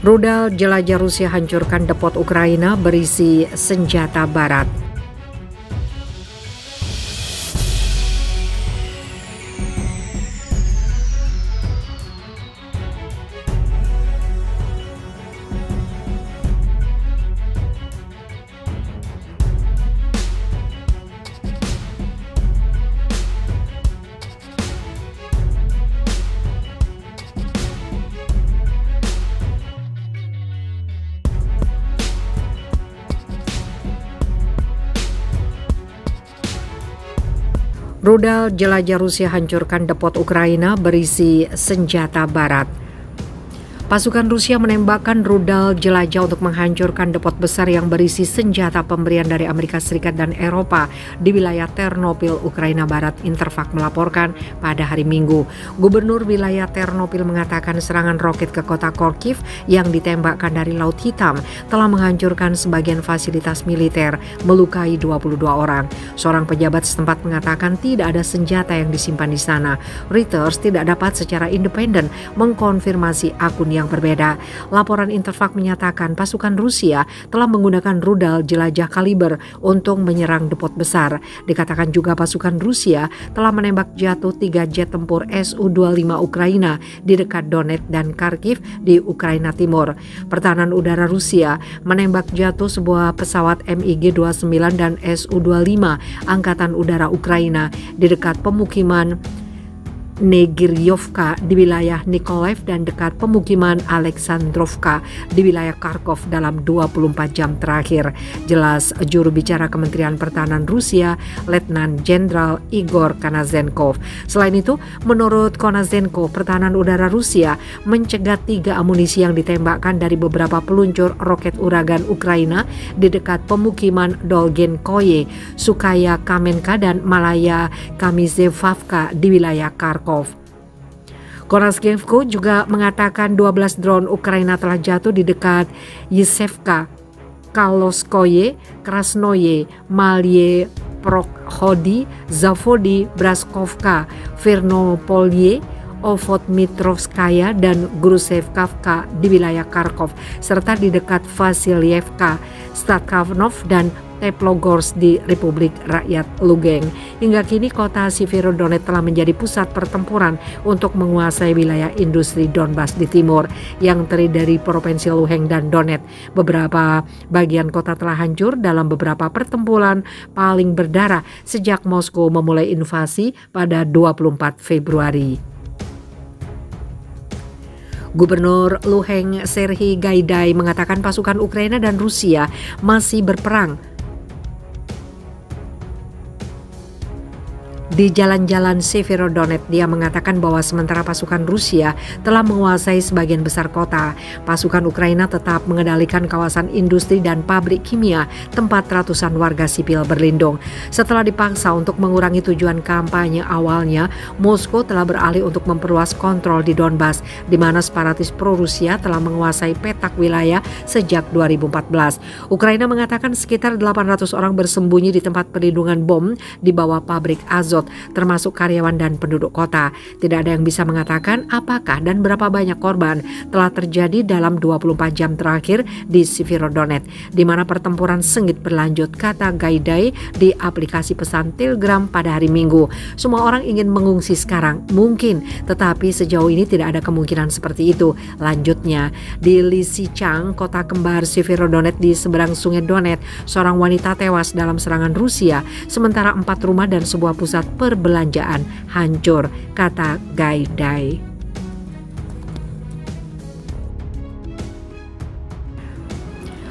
Rudal jelajah Rusia hancurkan depot Ukraina berisi senjata barat. Rudal jelajah Rusia hancurkan depot Ukraina berisi senjata barat. Pasukan Rusia menembakkan rudal jelajah untuk menghancurkan depot besar yang berisi senjata pemberian dari Amerika Serikat dan Eropa di wilayah Ternopil, Ukraina Barat, Interfak melaporkan pada hari Minggu. Gubernur wilayah Ternopil mengatakan serangan roket ke kota Kharkiv yang ditembakkan dari Laut Hitam telah menghancurkan sebagian fasilitas militer, melukai 22 orang. Seorang pejabat setempat mengatakan tidak ada senjata yang disimpan di sana. Reuters tidak dapat secara independen mengkonfirmasi akun yang berbeda. Laporan Interfak menyatakan pasukan Rusia telah menggunakan rudal jelajah kaliber untuk menyerang depot besar. Dikatakan juga pasukan Rusia telah menembak jatuh 3 jet tempur Su-25 Ukraina di dekat Donetsk dan Kharkiv di Ukraina Timur. Pertahanan udara Rusia menembak jatuh sebuah pesawat MiG-29 dan Su-25 Angkatan Udara Ukraina di dekat pemukiman Negiryovka di wilayah Nikolaev dan dekat pemukiman Alexandrovka di wilayah Kharkov dalam 24 jam terakhir. Jelas juru bicara Kementerian Pertahanan Rusia, Letnan Jenderal Igor Konazenkov. Selain itu, menurut Konazenkov, pertahanan udara Rusia mencegat 3 amunisi yang ditembakkan dari beberapa peluncur roket uragan Ukraina di dekat pemukiman Dolgenkoye, Sukaya Kamenka dan Malaya Kamizevavka di wilayah Kharkov. Konazenkov juga mengatakan 12 drone Ukraina telah jatuh di dekat Yisevka, Kaloskoye, Krasnoye, Malye, Prokhodi, Zavodi, Braskovka, Vernopolye, Ovodmitrovskaya dan Grusevkavka di wilayah Kharkov, serta di dekat Vasilyevka, Stakhanov dan Teplogorsk di Republik Rakyat Lugansk. Hingga kini kota Severodonetsk telah menjadi pusat pertempuran untuk menguasai wilayah industri Donbas di timur yang terdiri dari provinsi Luhansk dan Donetsk. Beberapa bagian kota telah hancur dalam beberapa pertempuran paling berdarah sejak Moskow memulai invasi pada 24 Februari. Gubernur Luhansk Serhiy Gaidai mengatakan pasukan Ukraina dan Rusia masih berperang di jalan-jalan Severodonetsk. Dia mengatakan bahwa sementara pasukan Rusia telah menguasai sebagian besar kota, pasukan Ukraina tetap mengendalikan kawasan industri dan pabrik kimia tempat ratusan warga sipil berlindung. Setelah dipaksa untuk mengurangi tujuan kampanye awalnya, Moskow telah beralih untuk memperluas kontrol di Donbas, di mana separatis pro-Rusia telah menguasai petak wilayah sejak 2014. Ukraina mengatakan sekitar 800 orang bersembunyi di tempat perlindungan bom di bawah pabrik Azot, termasuk karyawan dan penduduk kota. Tidak ada yang bisa mengatakan apakah dan berapa banyak korban telah terjadi dalam 24 jam terakhir di Severodonetsk, di mana pertempuran sengit berlanjut, kata Gaidai di aplikasi pesan Telegram pada hari Minggu. Semua orang ingin mengungsi sekarang, mungkin, tetapi sejauh ini tidak ada kemungkinan seperti itu. Lanjutnya, di Lysychansk, kota kembar Severodonetsk di seberang sungai Donetsk, seorang wanita tewas dalam serangan Rusia, sementara 4 rumah dan sebuah pusat perbelanjaan hancur, kata Gaidai.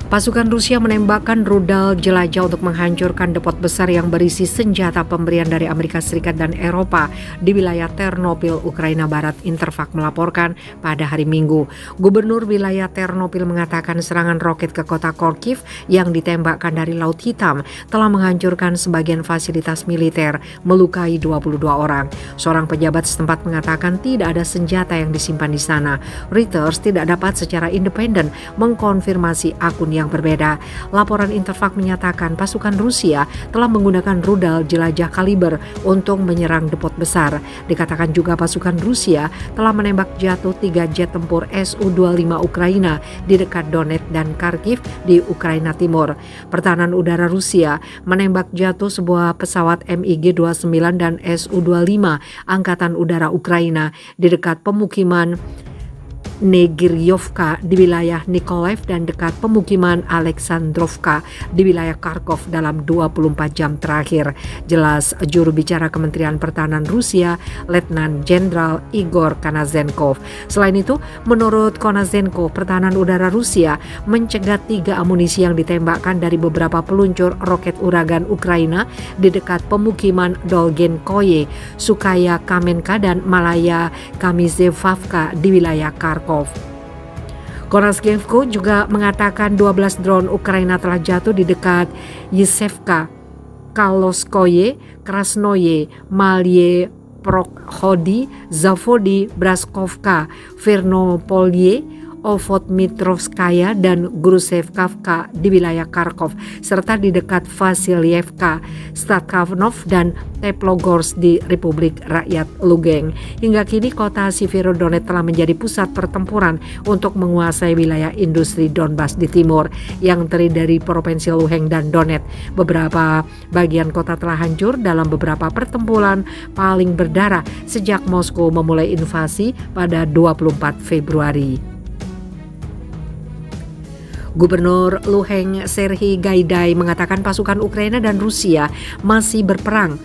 Pasukan Rusia menembakkan rudal jelajah untuk menghancurkan depot besar yang berisi senjata pemberian dari Amerika Serikat dan Eropa di wilayah Ternopil, Ukraina Barat, Interfak melaporkan pada hari Minggu. Gubernur wilayah Ternopil mengatakan serangan roket ke kota Kharkiv yang ditembakkan dari Laut Hitam telah menghancurkan sebagian fasilitas militer, melukai 22 orang. Seorang pejabat setempat mengatakan tidak ada senjata yang disimpan di sana. Reuters tidak dapat secara independen mengkonfirmasi akun yang yang berbeda. Laporan Interfax menyatakan pasukan Rusia telah menggunakan rudal jelajah kaliber untuk menyerang depot besar. Dikatakan juga pasukan Rusia telah menembak jatuh 3 jet tempur Su-25 Ukraina di dekat Donetsk dan Kharkiv di Ukraina Timur. Pertahanan udara Rusia menembak jatuh sebuah pesawat MiG-29 dan Su-25 Angkatan Udara Ukraina di dekat pemukiman Negiryovka di wilayah Nikolaev dan dekat pemukiman Alexandrovka di wilayah Kharkov dalam 24 jam terakhir. Jelas juru bicara Kementerian Pertahanan Rusia, Letnan Jenderal Igor Konazenkov. Selain itu, menurut Konazenkov, pertahanan udara Rusia mencegat 3 amunisi yang ditembakkan dari beberapa peluncur roket uragan Ukraina di dekat pemukiman Dolgenkoye, Sukaya Kamenka dan Malaya Kamizevavka di wilayah Kharkov. Konazenkov juga mengatakan 12 drone Ukraina telah jatuh di dekat Yisevka, Kaloskoye, Krasnoye, Malye Prokhodi, Zavodi, Braskovka, Vernopolye, Ovodmitrovskaya dan Gruzhevkavka di wilayah Kharkov, serta di dekat Vasilyevka, Stakhanov dan Teplogorsk di Republik Rakyat Lugansk. Hingga kini kota Severodonetsk telah menjadi pusat pertempuran untuk menguasai wilayah industri Donbas di timur yang terdiri dari provinsi Luhansk dan Donetsk. Beberapa bagian kota telah hancur dalam beberapa pertempuran paling berdarah sejak Moskow memulai invasi pada 24 Februari. Gubernur Luhansk Serhiy Gaidai mengatakan pasukan Ukraina dan Rusia masih berperang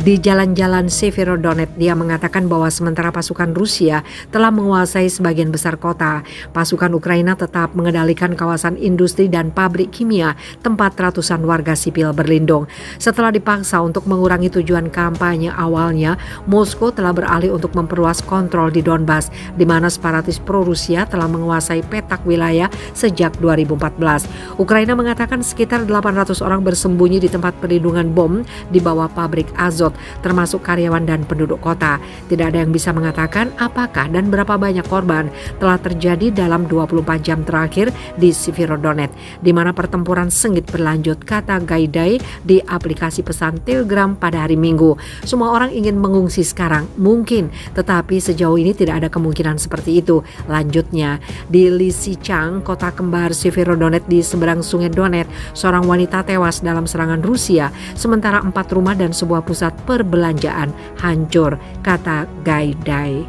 di jalan-jalan Severodonetsk. Dia mengatakan bahwa sementara pasukan Rusia telah menguasai sebagian besar kota, pasukan Ukraina tetap mengendalikan kawasan industri dan pabrik kimia tempat ratusan warga sipil berlindung. Setelah dipaksa untuk mengurangi tujuan kampanye awalnya, Moskow telah beralih untuk memperluas kontrol di Donbas, di mana separatis pro-Rusia telah menguasai petak wilayah sejak 2014. Ukraina mengatakan sekitar 800 orang bersembunyi di tempat perlindungan bom di bawah pabrik Azot, termasuk karyawan dan penduduk kota. Tidak ada yang bisa mengatakan apakah dan berapa banyak korban telah terjadi dalam 24 jam terakhir di Severodonetsk, di mana pertempuran sengit berlanjut, kata Gaidai di aplikasi pesan Telegram pada hari Minggu. Semua orang ingin mengungsi sekarang, mungkin, tetapi sejauh ini tidak ada kemungkinan seperti itu. Lanjutnya, di Lysychansk, kota kembar Severodonetsk di seberang sungai Donetsk, seorang wanita tewas dalam serangan Rusia, sementara 4 rumah dan sebuah pusat perbelanjaan hancur, kata Gaidai.